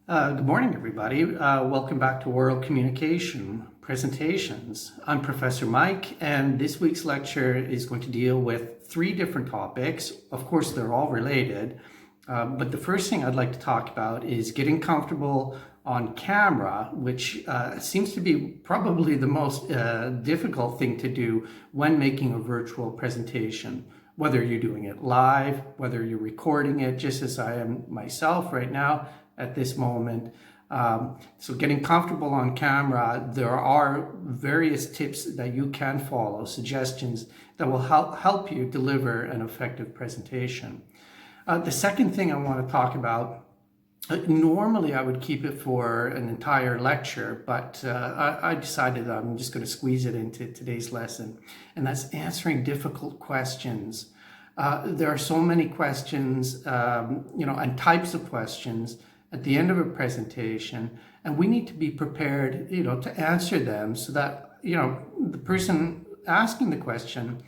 Good morning, everybody. Welcome back to Oral Communication Presentations. I'm Professor Mike, and this week's lecture is going to deal with three different topics. Of course, they're all related, but the first thing I'd like to talk about is getting comfortable on camera, which seems to be probably the most difficult thing to do when making a virtual presentation. Whether you're doing it live, whether you're recording it, just as I am myself right now, at this moment. So getting comfortable on camera, there are various tips that you can follow, suggestions that will help you deliver an effective presentation. The second thing I want to talk about, normally I would keep it for an entire lecture, but I decided that I'm just going to squeeze it into today's lesson, and that's answering difficult questions. There are so many questions, and types of questions at the end of a presentation, and we need to be prepared, to answer them so that, the person asking the question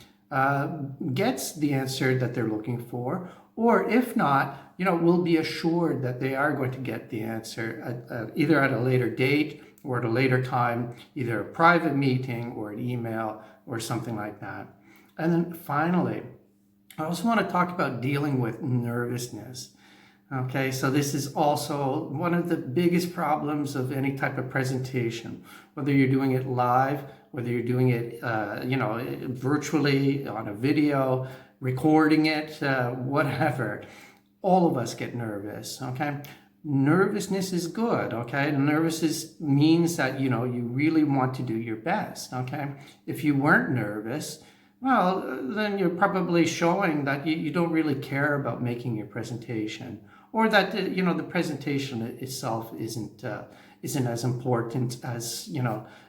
gets the answer that they're looking for, or if not, we'll be assured that they are going to get the answer either at a later date or at a later time, either a private meeting or an email or something like that. And then finally, I also want to talk about dealing with nervousness. Okay, so this is also one of the biggest problems of any type of presentation, whether you're doing it live, whether you're doing it, virtually on a video, recording it, whatever. All of us get nervous, okay? Nervousness is good, okay? Nervousness means that, you really want to do your best, okay? If you weren't nervous, well, then you're probably showing that you don't really care about making your presentation, or that the presentation itself isn't as important as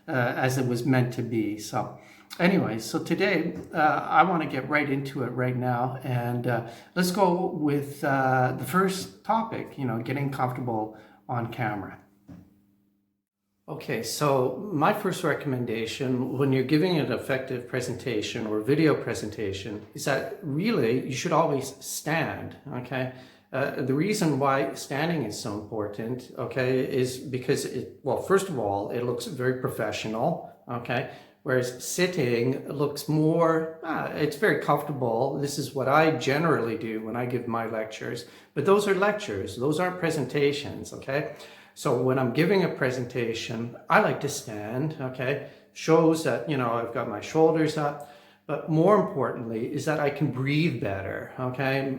as it was meant to be. So anyway, so today I want to get right into it right now, and let's go with the first topic, getting comfortable on camera. Okay, so my first recommendation when you're giving an effective presentation or video presentation is that really you should always stand, okay? The reason why standing is so important, okay, is because first of all, it looks very professional, okay? Whereas sitting looks more, it's very comfortable. This is what I generally do when I give my lectures, but those are lectures, those aren't presentations, okay? So when I'm giving a presentation, I like to stand, okay? Shows that, I've got my shoulders up, but more importantly is that I can breathe better, okay?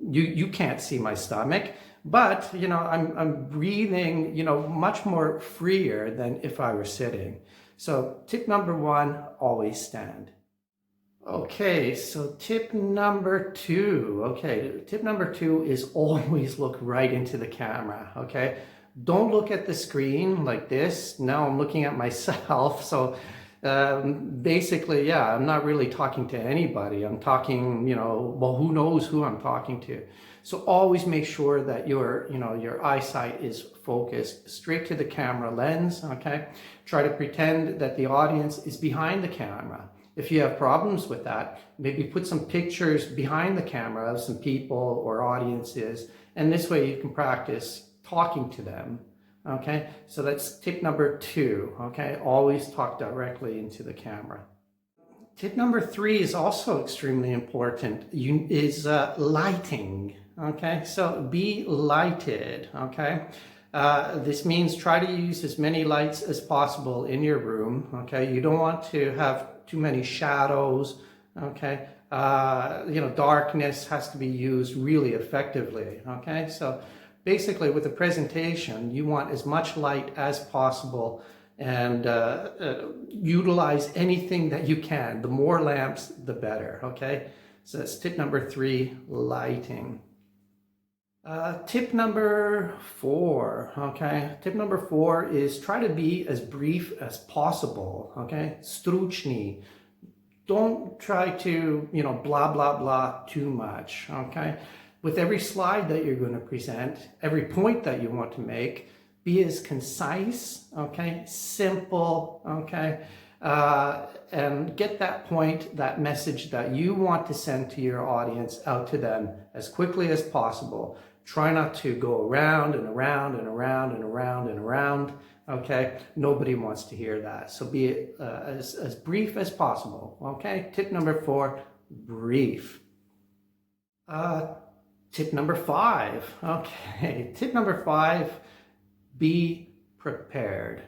You can't see my stomach, but, I'm breathing, much more freer than if I were sitting. So tip number one, always stand. Okay, so tip number two, tip number two is always look right into the camera, okay? Don't look at the screen like this. Now I'm looking at myself. So basically, I'm not really talking to anybody. I'm talking, who knows who I'm talking to. So always make sure that your eyesight is focused straight to the camera lens, okay? Try to pretend that the audience is behind the camera. If you have problems with that, maybe put some pictures behind the camera of some people or audiences, and this way you can practice talking to them, okay? So that's tip number two, okay? Always talk directly into the camera. Tip number three is also extremely important, is lighting, okay? So be lighted, okay? This means try to use as many lights as possible in your room, okay? You don't want to have too many shadows, okay? Darkness has to be used really effectively, okay? So basically with a presentation, you want as much light as possible and utilize anything that you can. The more lamps, the better, okay? So that's tip number three, lighting. Tip number four, okay? Tip number four is try to be as brief as possible, okay? Stručni. Don't try to, blah, blah, blah too much, okay? With every slide that you're going to present, every point that you want to make, be as concise, okay? Simple, okay? And get that point, that message that you want to send to your audience out to them as quickly as possible. Try not to go around and around and around and around and around. Okay, nobody wants to hear that. So be as brief as possible. Okay, tip number 4, brief. Tip number 5. Okay, tip number 5, be prepared.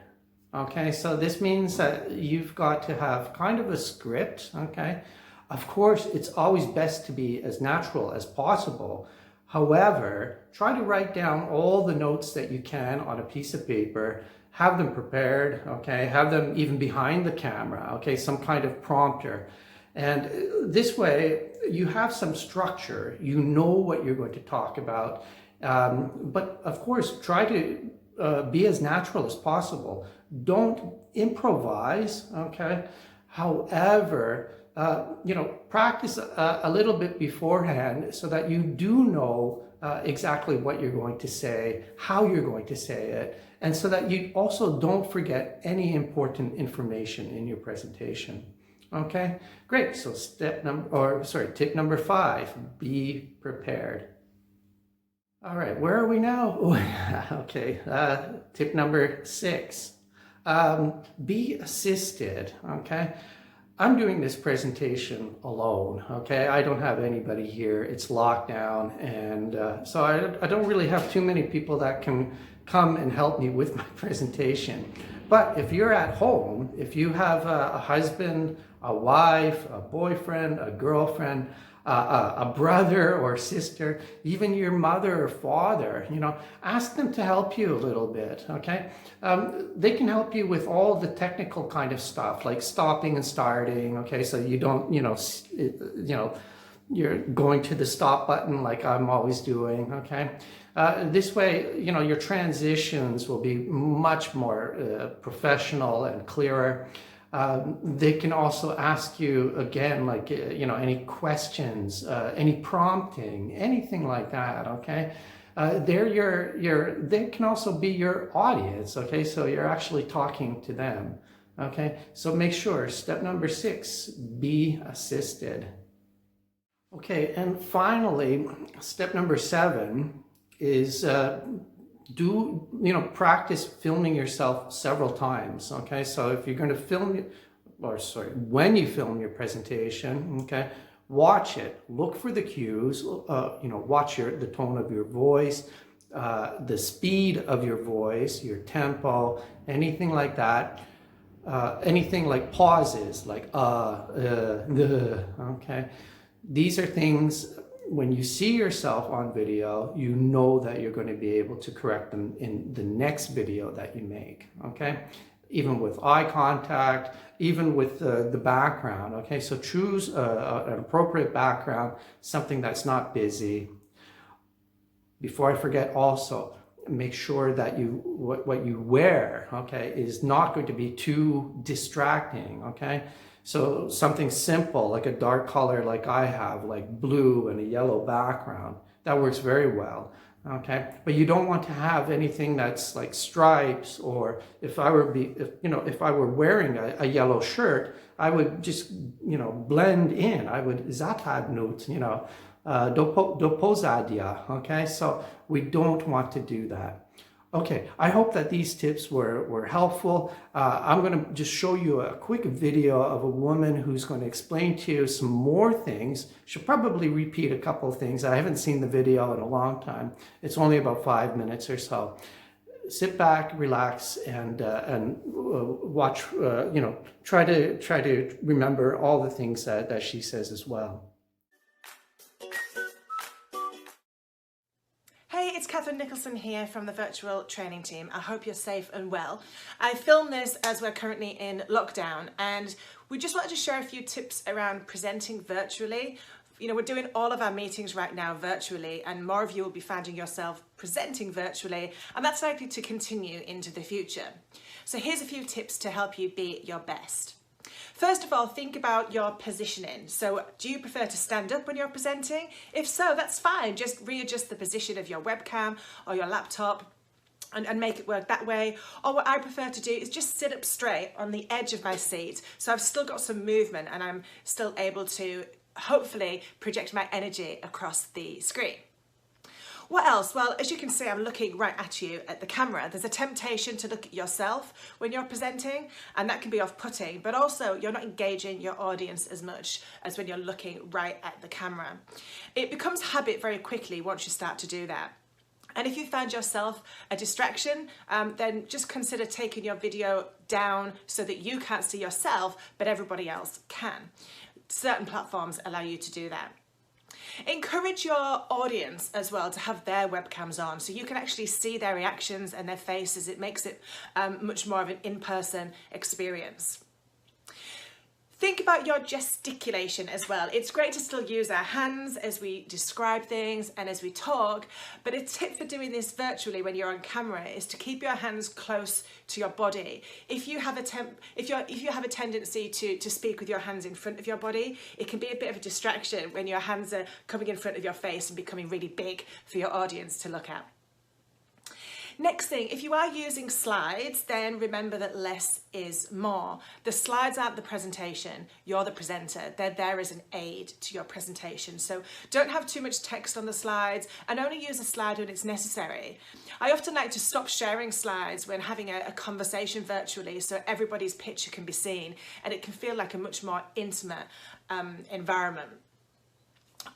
Okay, so this means that you've got to have kind of a script. Okay, of course, it's always best to be as natural as possible. However, try to write down all the notes that you can on a piece of paper. Have them prepared, okay? Have them even behind the camera, okay? Some kind of prompter. And this way, you have some structure. You know what you're going to talk about. But of course, try to be as natural as possible. Don't improvise, okay? However, practice a little bit beforehand so that you do know exactly what you're going to say, how you're going to say it, and so that you also don't forget any important information in your presentation. Okay, great. So tip number 5, be prepared. All right, where are we now? Okay, tip number 6, be assisted. Okay. I'm doing this presentation alone, okay? I don't have anybody here. It's lockdown, and so I don't really have too many people that can come and help me with my presentation. But if you're at home, if you have a husband, a wife, a boyfriend, a girlfriend, a brother or sister, even your mother or father, ask them to help you a little bit, okay? They can help you with all the technical kind of stuff, like stopping and starting, okay? So you don't, you're going to the stop button like I'm always doing, okay? This way, your transitions will be much more professional and clearer. They can also ask you again, like, any questions, any prompting, anything like that, okay? They can also be your audience, okay? So you're actually talking to them, okay? So make sure, step number 6, be assisted. Okay, and finally, step number 7 is practice filming yourself several times, okay? So if you're going to when you film your presentation, okay, watch it, look for the cues, watch the tone of your voice, the speed of your voice, your tempo, anything like that, anything like pauses, like okay? These are things, when you see yourself on video, you know that you're going to be able to correct them in the next video that you make, okay? Even with eye contact, even with the background, okay? So choose an appropriate background, something that's not busy. Before I forget, also, make sure that what you wear, okay, is not going to be too distracting, okay? So something simple, like a dark color like I have, like blue and a yellow background, that works very well, okay? But you don't want to have anything that's like stripes, or if I were wearing a yellow shirt, I would just, blend in. I would zapadnut, do pozadia, okay? So we don't want to do that. Okay, I hope that these tips were helpful. I'm going to just show you a quick video of a woman who's going to explain to you some more things. She'll probably repeat a couple of things. I haven't seen the video in a long time. It's only about 5 minutes or so. Sit back, relax, and watch. Try to remember all the things that she says as well. Hey, it's Catherine Nicholson here from the virtual training team. I hope you're safe and well. I filmed this as we're currently in lockdown, and we just wanted to share a few tips around presenting virtually. We're doing all of our meetings right now virtually, and more of you will be finding yourself presenting virtually, and that's likely to continue into the future. So here's a few tips to help you be your best. First of all, think about your positioning. So do you prefer to stand up when you're presenting? If so, that's fine. Just readjust the position of your webcam or your laptop and make it work that way. Or what I prefer to do is just sit up straight on the edge of my seat. So I've still got some movement and I'm still able to hopefully project my energy across the screen. What else? Well, as you can see, I'm looking right at you at the camera. There's a temptation to look at yourself when you're presenting, and that can be off-putting, but also you're not engaging your audience as much as when you're looking right at the camera. It becomes habit very quickly once you start to do that. And if you find yourself a distraction, then just consider taking your video down so that you can't see yourself, but everybody else can. Certain platforms allow you to do that. Encourage your audience as well to have their webcams on so you can actually see their reactions and their faces. It makes it much more of an in-person experience. Think about your gesticulation as well. It's great to still use our hands as we describe things and as we talk, but a tip for doing this virtually when you're on camera is to keep your hands close to your body. If you have a tendency to speak with your hands in front of your body, it can be a bit of a distraction when your hands are coming in front of your face and becoming really big for your audience to look at. Next thing, if you are using slides, then remember that less is more. The slides aren't the presentation, you're the presenter. They're there as an aid to your presentation. So don't have too much text on the slides and only use a slide when it's necessary. I often like to stop sharing slides when having a conversation virtually so everybody's picture can be seen and it can feel like a much more intimate environment.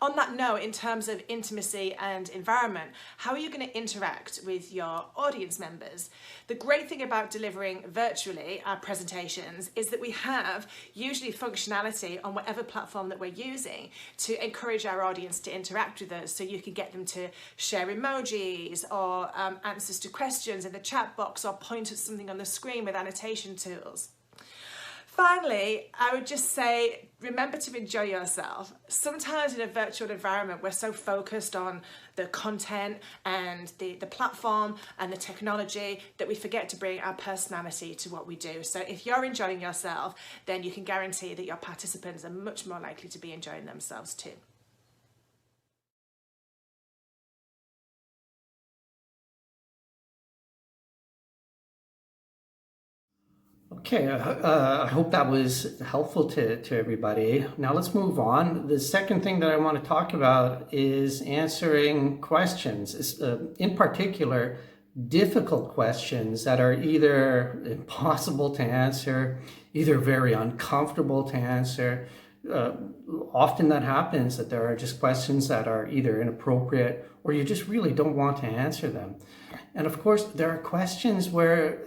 On that note, in terms of intimacy and environment, how are you going to interact with your audience members? The great thing about delivering virtually our presentations is that we have usually functionality on whatever platform that we're using to encourage our audience to interact with us, so you can get them to share emojis or answers to questions in the chat box or point at something on the screen with annotation tools. Finally, I would just say, remember to enjoy yourself. Sometimes in a virtual environment, we're so focused on the content and the platform and the technology that we forget to bring our personality to what we do. So if you're enjoying yourself, then you can guarantee that your participants are much more likely to be enjoying themselves too. Okay, I hope that was helpful to everybody. Now let's move on. The second thing that I want to talk about is answering questions, in particular, difficult questions that are either impossible to answer, either very uncomfortable to answer. Often that happens, that there are just questions that are either inappropriate or you just really don't want to answer them. And of course, there are questions where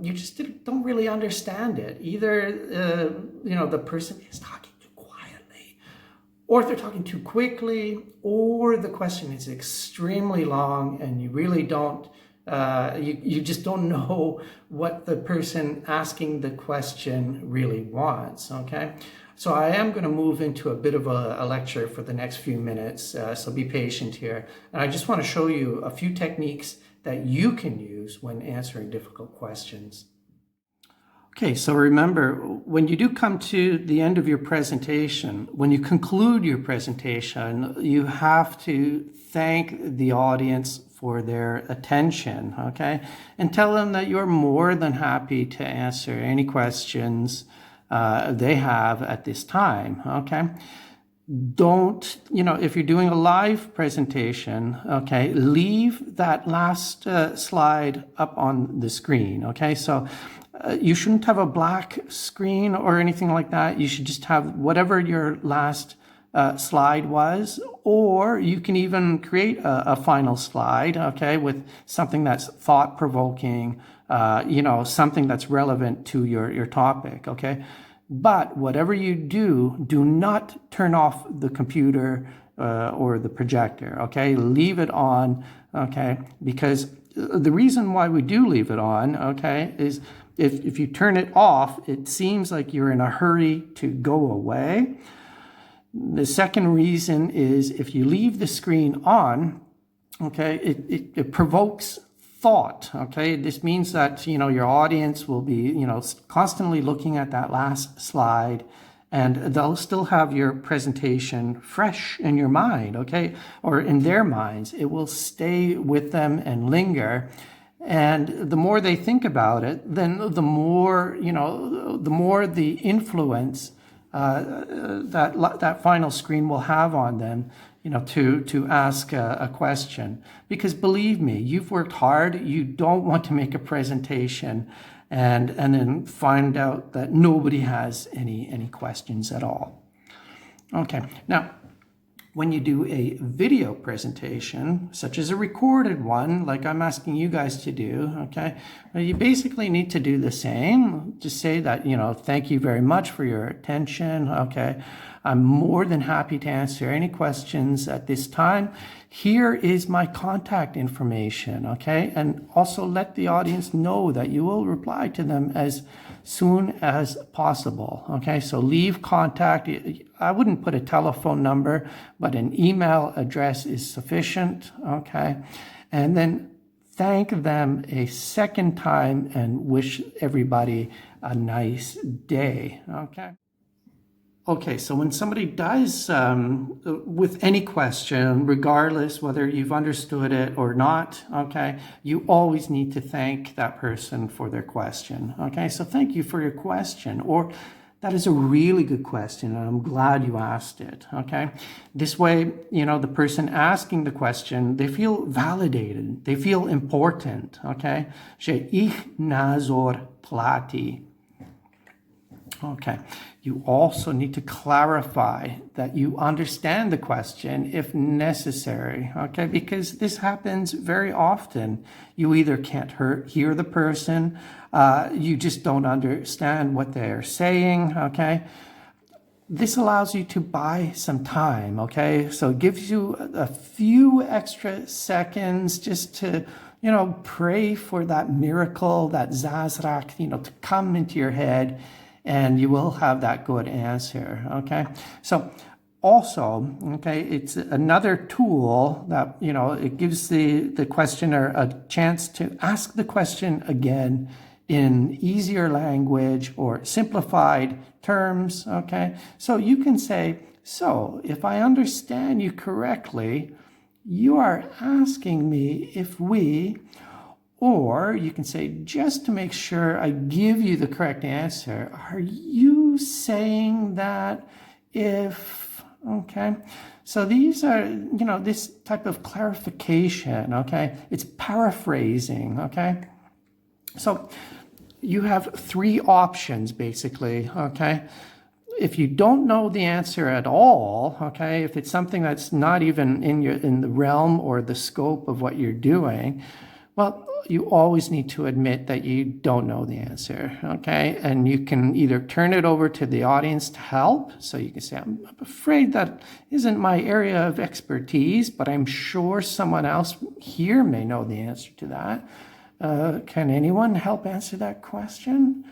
you just don't really understand it. Either the person is talking too quietly, or if they're talking too quickly, or the question is extremely long and you really don't, you just don't know what the person asking the question really wants, okay? So I am going to move into a bit of a lecture for the next few minutes, so be patient here. And I just want to show you a few techniques that you can use when answering difficult questions. Okay, so remember, when you do come to the end of your presentation, when you conclude your presentation, you have to thank the audience for their attention, okay? And tell them that you're more than happy to answer any questions they have at this time, okay? Don't, if you're doing a live presentation, okay, leave that last slide up on the screen, okay? So you shouldn't have a black screen or anything like that. You should just have whatever your last slide was, or you can even create a final slide, okay, with something that's thought-provoking, something that's relevant to your topic, okay? But whatever you do, do not turn off the computer or the projector, okay? Leave it on, okay? Because the reason why we do leave it on, okay, is if you turn it off, it seems like you're in a hurry to go away. The second reason is if you leave the screen on, okay, it provokes thought, okay? This means that, your audience will be, constantly looking at that last slide, and they'll still have your presentation fresh in your mind, okay? Or in their minds. It will stay with them and linger. And the more they think about it, then the more, the more the influence that final screen will have on them, to ask a question. Because believe me, you've worked hard. You don't want to make a presentation and then find out that nobody has any questions at all. Okay, now, when you do a video presentation, such as a recorded one, like I'm asking you guys to do, okay, you basically need to do the same. Just say that, thank you very much for your attention, okay. I'm more than happy to answer any questions at this time. Here is my contact information, okay? And also let the audience know that you will reply to them as soon as possible, okay? So leave contact. I wouldn't put a telephone number, but an email address is sufficient, okay? And then thank them a second time and wish everybody a nice day, okay? Okay, so when somebody does, with any question, regardless whether you've understood it or not, okay, you always need to thank that person for their question, okay? So thank you for your question, or that is a really good question, and I'm glad you asked it, okay? This way, the person asking the question, they feel validated, they feel important, okay? Že ich názor platí. Okay, you also need to clarify that you understand the question if necessary, okay? Because this happens very often. You either can't hear the person, you just don't understand what they're saying, okay? This allows you to buy some time, okay? So it gives you a few extra seconds just to, pray for that miracle, that zázrak, to come into your head, and you will have that good answer, okay? So also, okay, it's another tool that, it gives the questioner a chance to ask the question again in easier language or simplified terms, okay? So you can say, so if I understand you correctly, you are asking me if we, or you can say, just to make sure I give you the correct answer, are you saying that if, okay? So these are, this type of clarification, okay? It's paraphrasing, okay? So you have three options, basically, okay? If you don't know the answer at all, okay, if it's something that's not even in the realm or the scope of what you're doing, well, you always need to admit that you don't know the answer, okay? And you can either turn it over to the audience to help. So you can say, I'm afraid that isn't my area of expertise, but I'm sure someone else here may know the answer to that. Can anyone help answer that question?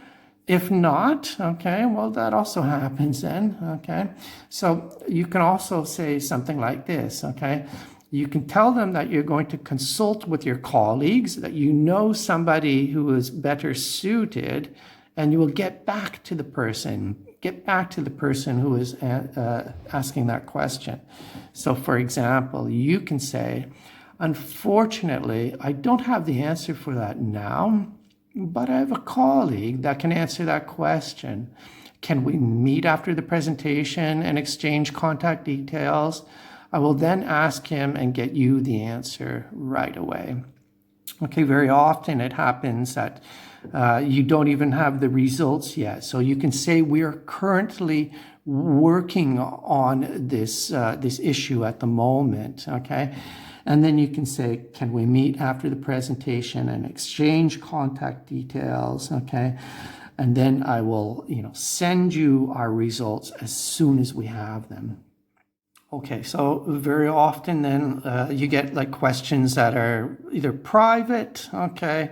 If not, okay, well, that also happens then, okay? So you can also say something like this, okay? You can tell them that you're going to consult with your colleagues, that you know somebody who is better suited, and you will get back to the person who is asking that question. So for example, you can say, unfortunately, I don't have the answer for that now, but I have a colleague that can answer that question. Can we meet after the presentation and exchange contact details? I will then ask him and get you the answer right away. Okay, very often it happens that you don't even have the results yet. So you can say we are currently working on this issue at the moment, okay? And then you can say, can we meet after the presentation and exchange contact details, okay? And then I will, send you our results as soon as we have them. Okay, so very often then you get like questions that are either private, okay,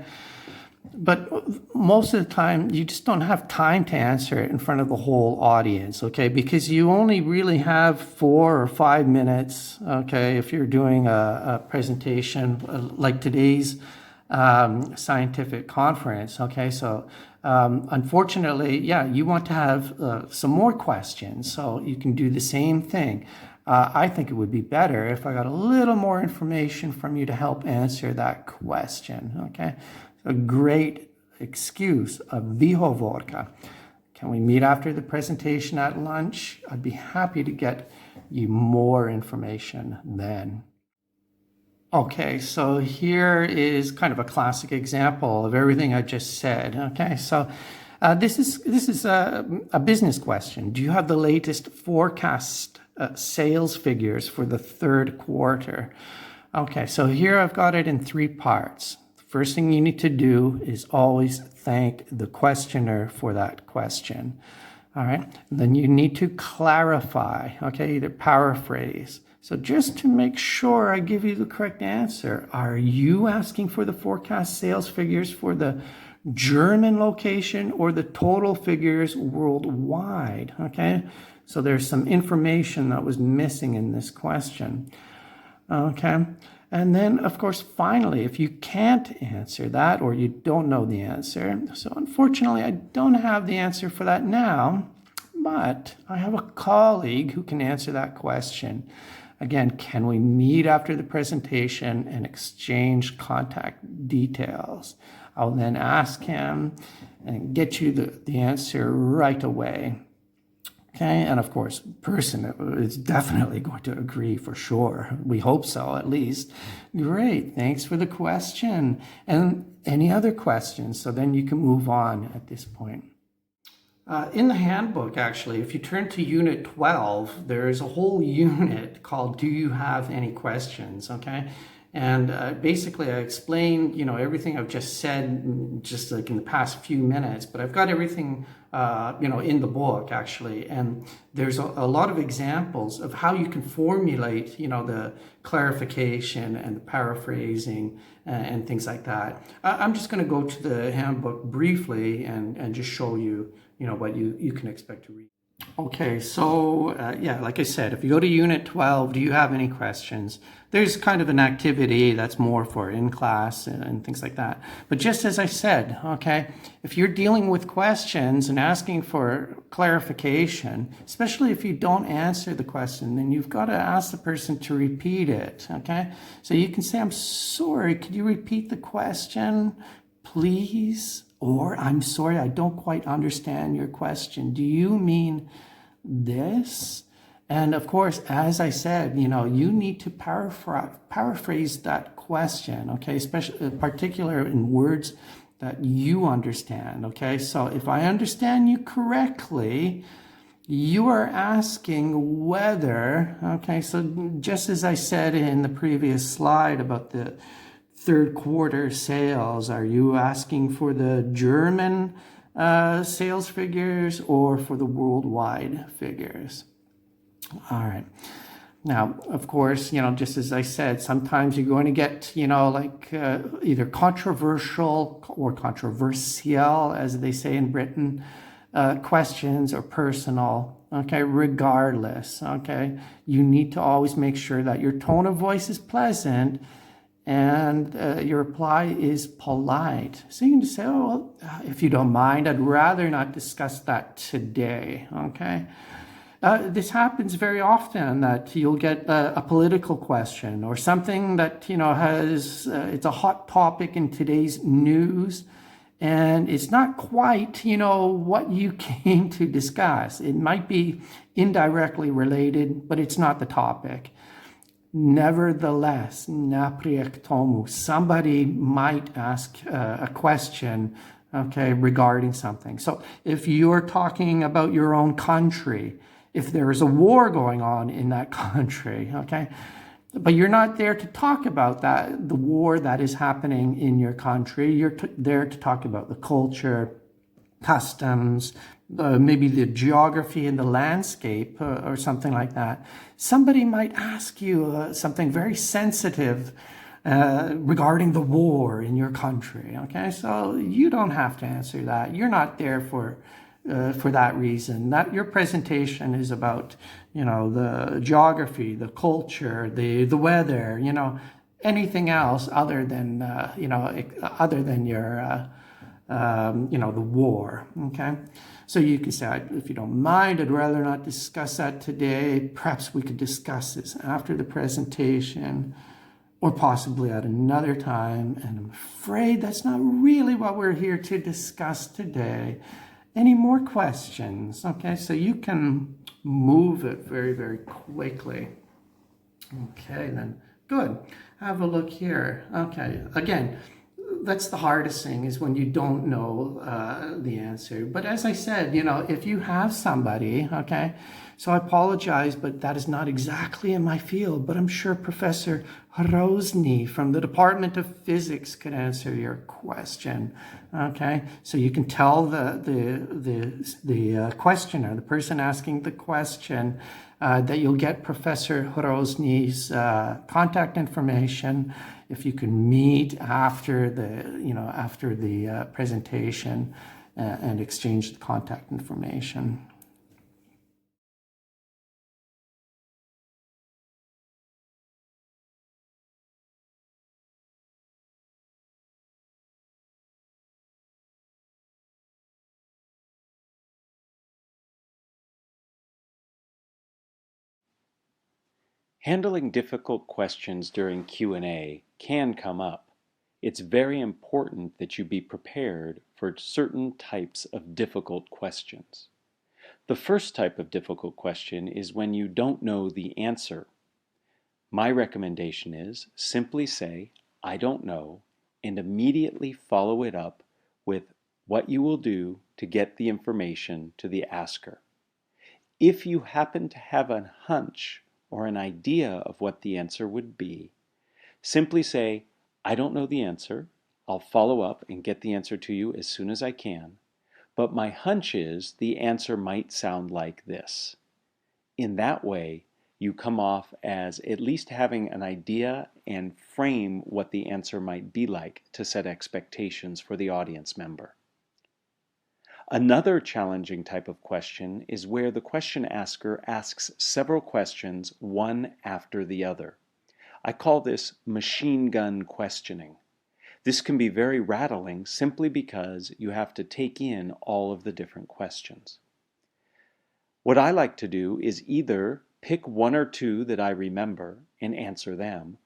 but most of the time you just don't have time to answer it in front of the whole audience, okay, because you only really have 4 or 5 minutes, okay, if you're doing a presentation like today's scientific conference, okay, so unfortunately, yeah, you want to have some more questions, so you can do the same thing. I think it would be better if I got a little more information from you to help answer that question, okay? A great excuse, a výhovorka. Can we meet after the presentation at lunch? I'd be happy to get you more information then. Okay, so here is kind of a classic example of everything I just said. Okay, so this is a business question. Do you have the latest forecast sales figures for the third quarter? Okay, so here I've got it in three parts. The first thing you need to do is always thank the questioner for that question. All right, then you need to clarify, okay, either paraphrase. So just to make sure I give you the correct answer, are you asking for the forecast sales figures for the German location or the total figures worldwide? Okay, so there's some information that was missing in this question. Okay, and then of course, finally, if you can't answer that or you don't know the answer, so unfortunately, I don't have the answer for that now, but I have a colleague who can answer that question. Again, can we meet after the presentation and exchange contact details? I'll then ask him and get you the answer right away. Okay, and of course, person is definitely going to agree for sure. We hope so, at least. Great, thanks for the question. And any other questions? So then you can move on at this point. In the handbook, actually, if you turn to Unit 12, there's a whole unit called Do You Have Any Questions? Okay, and basically I explained, everything I've just said just like in the past few minutes, but I've got everything, in the book actually, and there's a lot of examples of how you can formulate, the clarification and the paraphrasing and things like that. I'm just going to go to the handbook briefly and just show you, what you can expect to read. Okay, so like I said, if you go to Unit 12, do you have any questions? There's kind of an activity that's more for in class and things like that. But just as I said, okay, if you're dealing with questions and asking for clarification, especially if you don't answer the question, then you've got to ask the person to repeat it, okay? So you can say, I'm sorry, could you repeat the question, please? Or, I'm sorry, I don't quite understand your question. Do you mean this? And of course, as I said, you need to paraphrase that question, okay? Especially, particular in words that you understand, okay? So if I understand you correctly, you are asking whether, okay? So just as I said in the previous slide about the third quarter sales, are you asking for the German sales figures or for the worldwide figures? All right. Now, of course, just as I said, sometimes you're going to get, either controversial or controversial, as they say in Britain, questions or personal, okay, regardless, okay? You need to always make sure that your tone of voice is pleasant and your reply is polite. So you can just say, oh, well, if you don't mind, I'd rather not discuss that today, okay? This happens very often, that you'll get a political question or something that, has, it's a hot topic in today's news, and it's not quite, what you came to discuss. It might be indirectly related, but it's not the topic. Nevertheless, napriek tomu, somebody might ask a question, okay, regarding something. So if you're talking about your own country, if there is a war going on in that country, okay, but you're not there to talk about that, the war that is happening in your country, you're there to talk about the culture, customs, maybe the geography and the landscape or something like that. Somebody might ask you something very sensitive regarding the war in your country, okay? So you don't have to answer that. You're not there for that reason. That your presentation is about, the geography, the culture, the weather, anything else other than, your, the war, okay? So you can say, if you don't mind, I'd rather not discuss that today. Perhaps we could discuss this after the presentation or possibly at another time. And I'm afraid that's not really what we're here to discuss today. Any more questions? Okay, so you can move it very, very quickly. Okay, then good. Have a look here. Okay, again, that's the hardest thing is when you don't know the answer. But as I said, if you have somebody, okay, so I apologize, but that is not exactly in my field, but I'm sure Professor Rosny from the Department of Physics could answer your question, okay? So you can tell the questioner, the person asking the question, that you'll get Professor Rosny's contact information. If you can meet after the presentation and exchange the contact information. Handling difficult questions during Q&A can come up. It's very important that you be prepared for certain types of difficult questions. The first type of difficult question is when you don't know the answer. My recommendation is simply say, "I don't know," and immediately follow it up with what you will do to get the information to the asker. If you happen to have a hunch or an idea of what the answer would be, simply say, "I don't know the answer. I'll follow up and get the answer to you as soon as I can, but my hunch is the answer might sound like this." In that way, you come off as at least having an idea and frame what the answer might be like to set expectations for the audience member. Another challenging type of question is where the question asker asks several questions one after the other. I call this machine gun questioning. This can be very rattling simply because you have to take in all of the different questions. What I like to do is either pick one or two that I remember and answer them,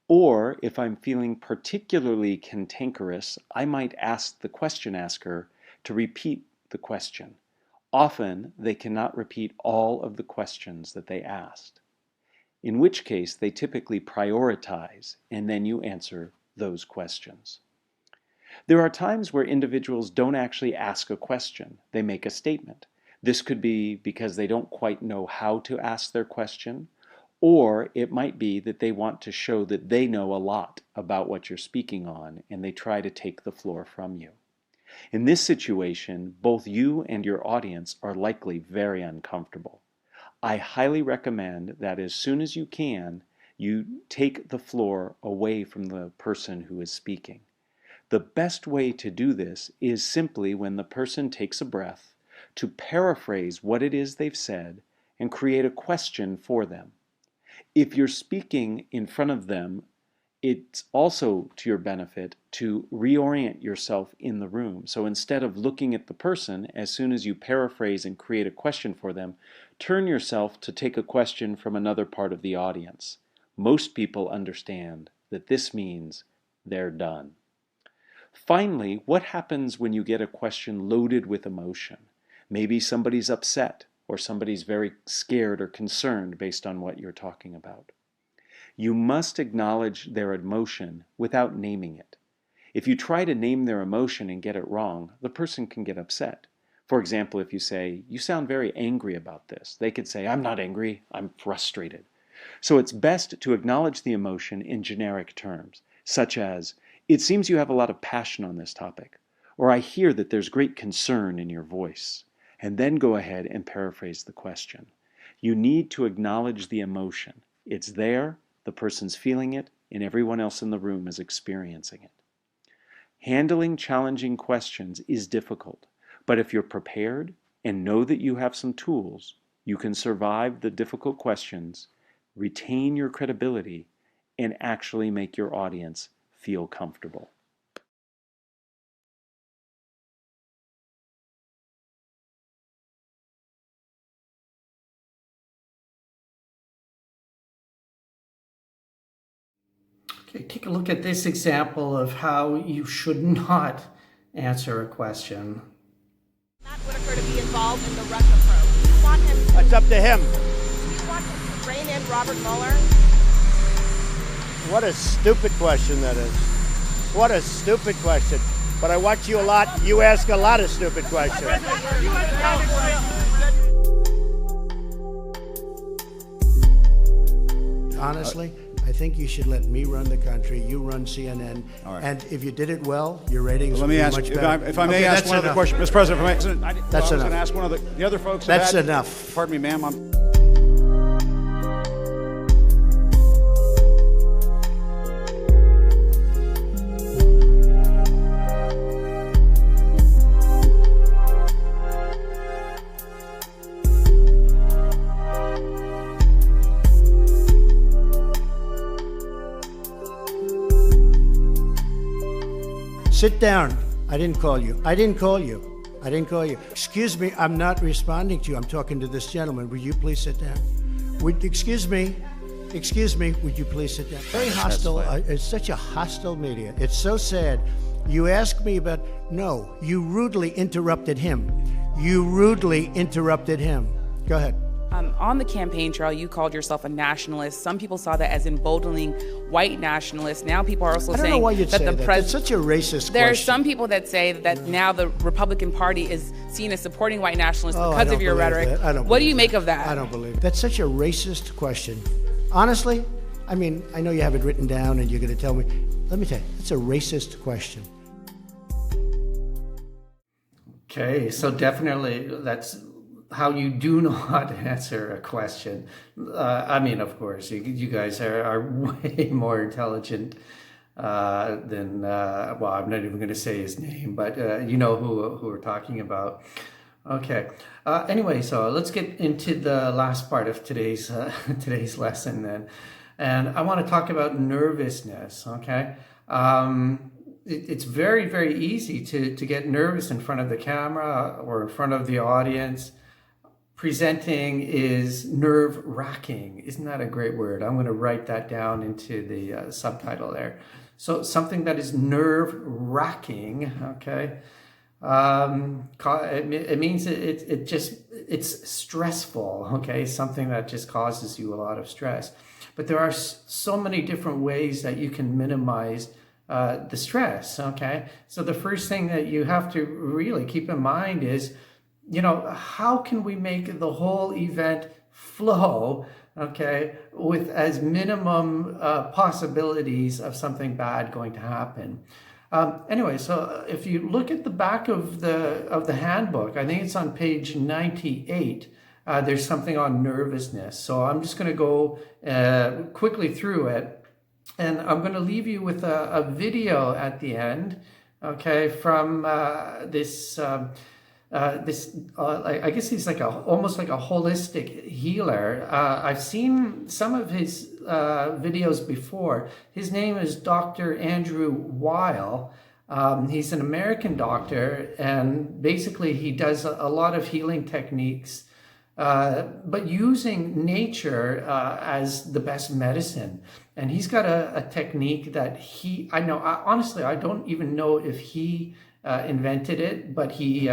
or if I'm feeling particularly cantankerous, I might ask the question asker to repeat the question. Often they cannot repeat all of the questions that they asked, in which case they typically prioritize and then you answer those questions. There are times where individuals don't actually ask a question, they make a statement. This could be because they don't quite know how to ask their question, or it might be that they want to show that they know a lot about what you're speaking on and they try to take the floor from you. In this situation, both you and your audience are likely very uncomfortable. I highly recommend that as soon as you can, you take the floor away from the person who is speaking. The best way to do this is simply when the person takes a breath to paraphrase what it is they've said and create a question for them. If you're speaking in front of them, it's also to your benefit to reorient yourself in the room. So instead of looking at the person, as soon as you paraphrase and create a question for them, turn yourself to take a question from another part of the audience. Most people understand that this means they're done. Finally, what happens when you get a question loaded with emotion? Maybe somebody's upset or somebody's very scared or concerned based on what you're talking about. You must acknowledge their emotion without naming it. If you try to name their emotion and get it wrong, the person can get upset. For example, if you say, "You sound very angry about this," they could say, "I'm not angry, I'm frustrated." So it's best to acknowledge the emotion in generic terms, such as, "It seems you have a lot of passion on this topic," or "I hear that there's great concern in your voice," and then go ahead and paraphrase the question. You need to acknowledge the emotion. It's there, the person's feeling it, and everyone else in the room is experiencing it. Handling challenging questions is difficult, but if you're prepared and know that you have some tools, you can survive the difficult questions, retain your credibility, and actually make your audience feel comfortable. Okay, take a look at this example of how you should not answer a question. That would Asker to be involved in the Russia probe? Do you want him That's up to him. do you want him to rein in Robert Mueller? What a stupid question that is. What a stupid question. But I watch you a lot. You ask a lot of stupid questions. Honestly, I think you should let me run the country. You run CNN. All right. And if you did it well, your ratings Let would me be ask, much if better. I may Okay, ask that's one other enough. question, Mr. President. If I may, That's I was enough. going to ask one of the other folks. That's have had, enough. Pardon me, ma'am. Sit down. I didn't call you. I didn't call you. I didn't call you. Excuse me, I'm not responding to you. I'm talking to this gentleman. Would you please sit down? Excuse me, would you please sit down? Very hostile. It's such a hostile media. It's so sad. You asked me about, no, you rudely interrupted him. You rudely interrupted him. Go ahead. On the campaign trail, you called yourself a nationalist. Some people saw that as emboldening white nationalists. Now people are also I don't saying know why you'd that say the that. president. That's such a racist There are question. some people that say that now the Republican Party is seen as supporting white nationalists Oh, I because don't of your believe rhetoric. that. I don't What do believe you make that. of that? I don't believe it. That's such a racist question. Honestly, I mean, I know you have it written down and you're going to tell me. Let me tell you, it's a racist question. Okay, so definitely that's how you do not answer a question. I mean, of course, you guys are way more intelligent than, well, I'm not even going to say his name, but you know who we're talking about. Okay. Anyway, so let's get into the last part of today's today's lesson then. And I want to talk about nervousness, okay? It's very, very easy to get nervous in front of the camera or in front of the audience. Presenting is nerve-wracking. Isn't that a great word? I'm going to write that down into the subtitle there. So something that is nerve-wracking, okay? It means it's stressful, okay? Something that just causes you a lot of stress. But there are so many different ways that you can minimize the stress, okay? So the first thing that you have to really keep in mind is, you know, how can we make the whole event flow, okay, with as minimum possibilities of something bad going to happen? Anyway, so if you look at the back of the handbook, I think it's on page 98, there's something on nervousness. So I'm just going to go quickly through it. And I'm going to leave you with a video at the end, okay, from this, I guess he's like almost like a holistic healer. I've seen some of his videos before. His name is Dr. Andrew Weil. He's an American doctor, and basically he does a lot of healing techniques, but using nature as the best medicine. And he's got a technique that honestly, I don't even know if he invented it, but he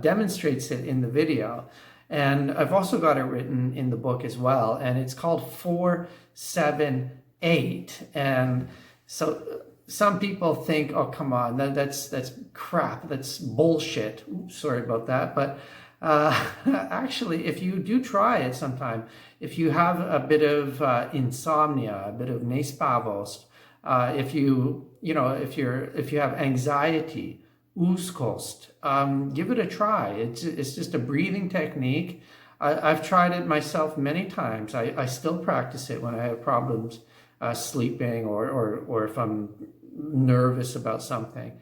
demonstrates it in the video. And I've also got it written in the book as well. And it's called 478. And so some people think, oh, come on, that's crap. That's bullshit. Oops, sorry about that. But actually, if you do try it sometime, if you have a bit of insomnia, a bit of nespavost, if you have anxiety, úzkost, give it a try. It's just a breathing technique. I've tried it myself many times. I still practice it when I have problems sleeping or if I'm nervous about something.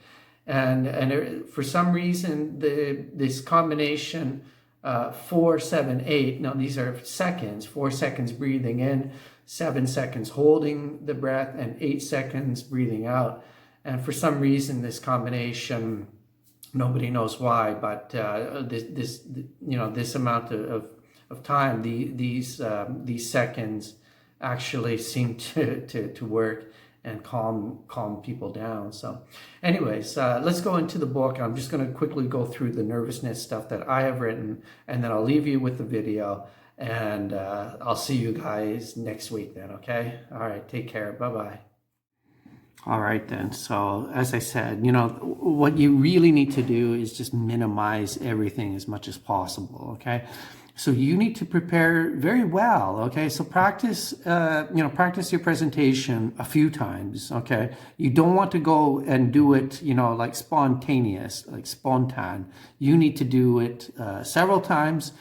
And for some reason, this combination 4, 7, 8. Now these are seconds. 4 seconds breathing in, 7 seconds holding the breath, and 8 seconds breathing out. And for some reason, this combination, nobody knows why, but this amount of time, these seconds actually seem to work. and calm people down. So anyways, let's go into the book. I'm just going to quickly go through the nervousness stuff that I have written, and then I'll leave you with the video, and I'll see you guys next week then, okay? All right, take care. Bye-bye. All right then, so as I said, what you really need to do is just minimize everything as much as possible, okay? So you need to prepare very well, okay? So practice your presentation a few times, okay? You don't want to go and do it, like spontaneous, like spontan. You need to do it several times.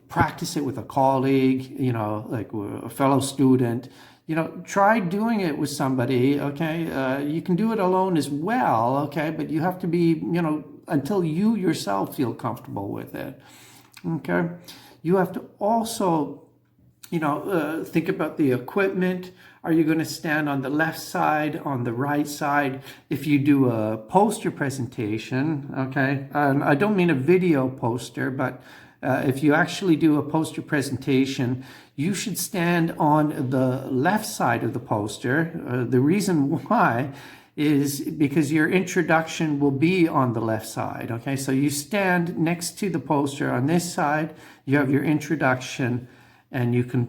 Practice it with a colleague, like a fellow student. Try doing it with somebody, okay? You can do it alone as well, okay? But you have to be, until you yourself feel comfortable with it, okay? You have to also, think about the equipment. Are you going to stand on the left side, on the right side? If you do a poster presentation, okay? I don't mean a video poster, but if you actually do a poster presentation, you should stand on the left side of the poster. The reason why is because your introduction will be on the left side, okay? So you stand next to the poster on this side, you have your introduction, and you can,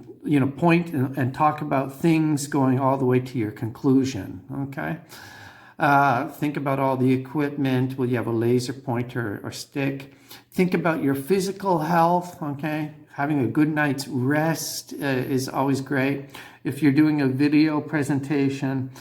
point and talk about things going all the way to your conclusion, okay? Think about all the equipment. Will you have a laser pointer or stick? Think about your physical health, okay? Having a good night's rest is always great. If you're doing a video presentation,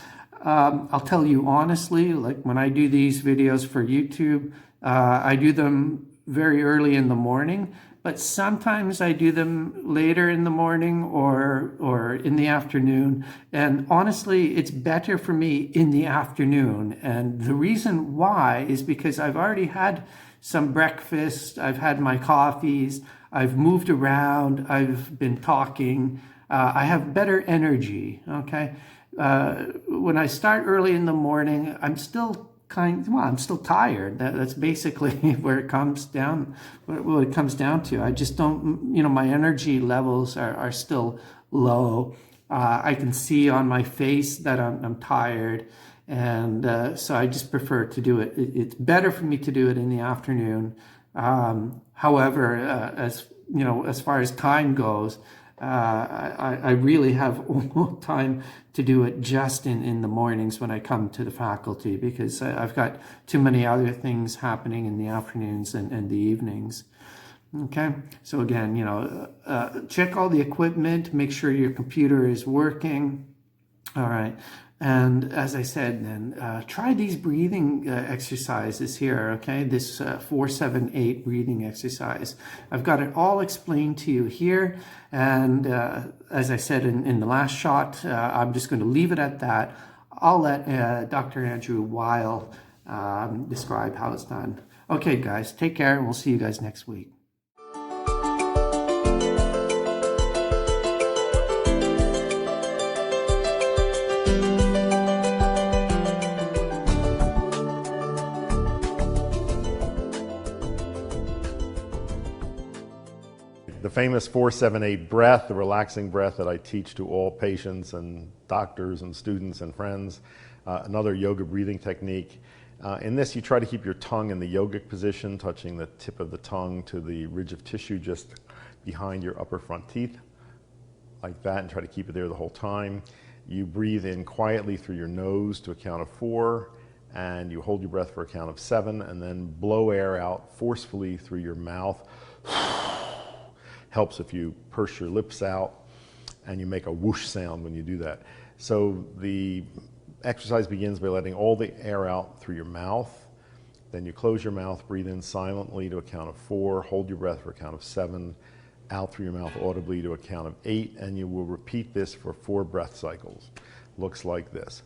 I'll tell you honestly, like when I do these videos for YouTube, I do them very early in the morning, but sometimes I do them later in the morning or in the afternoon. And honestly, it's better for me in the afternoon. And the reason why is because I've already had some breakfast, I've had my coffees, I've moved around, I've been talking, I have better energy, okay? When I start early in the morning, I'm still I'm still tired. That's basically where it comes down, what it comes down to. I just don't, my energy levels are still low. I can see on my face that I'm tired. And so I just prefer to do it. It's better for me to do it in the afternoon. However, as far as time goes, I really have time to do it just in the mornings when I come to the faculty, because I've got too many other things happening in the afternoons and the evenings. Okay, so again, check all the equipment, make sure your computer is working. All right. And as I said, then try these breathing exercises here, okay? This 4-7-8 breathing exercise. I've got it all explained to you here. And as I said in the last shot, I'm just going to leave it at that. I'll let Dr. Andrew Weil describe how it's done. Okay, guys, take care, and we'll see you guys next week. The famous 4-7-8 breath, the relaxing breath that I teach to all patients and doctors and students and friends, another yoga breathing technique. In this, you try to keep your tongue in the yogic position, touching the tip of the tongue to the ridge of tissue just behind your upper front teeth, like that, and try to keep it there the whole time. You breathe in quietly through your nose to a count of 4, and you hold your breath for a count of 7, and then blow air out forcefully through your mouth. Helps if you purse your lips out and you make a whoosh sound when you do that. So the exercise begins by letting all the air out through your mouth. Then you close your mouth, breathe in silently to a count of 4, hold your breath for a count of 7, out through your mouth audibly to a count of 8, and you will repeat this for 4 breath cycles. Looks like this.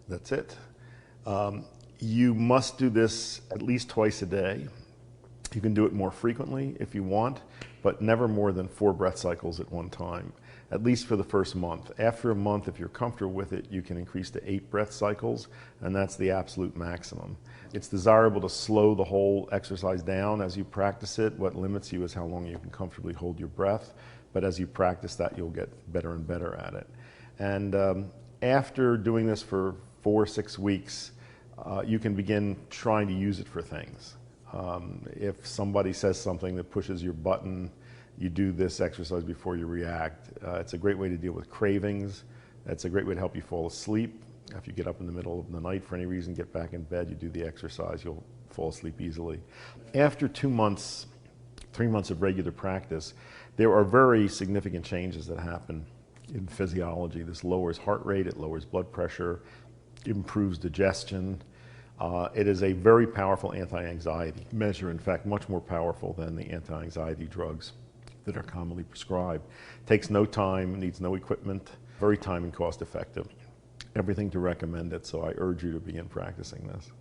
That's it. You must do this at least twice a day. You can do it more frequently if you want, but never more than 4 breath cycles at one time, at least for the first month. After a month, if you're comfortable with it, you can increase to 8 breath cycles, and that's the absolute maximum. It's desirable to slow the whole exercise down as you practice it. What limits you is how long you can comfortably hold your breath, but as you practice that, you'll get better and better at it. And after doing this for 4 or 6 weeks, you can begin trying to use it for things. If somebody says something that pushes your button, you do this exercise before you react. It's a great way to deal with cravings. It's a great way to help you fall asleep. If you get up in the middle of the night for any reason, get back in bed, you do the exercise, you'll fall asleep easily. After 2 months, 3 months of regular practice, there are very significant changes that happen in physiology. This lowers heart rate, it lowers blood pressure, improves digestion. It is a very powerful anti-anxiety measure, in fact, much more powerful than the anti-anxiety drugs that are commonly prescribed. Takes no time, needs no equipment, very time and cost effective. Everything to recommend it, so I urge you to begin practicing this.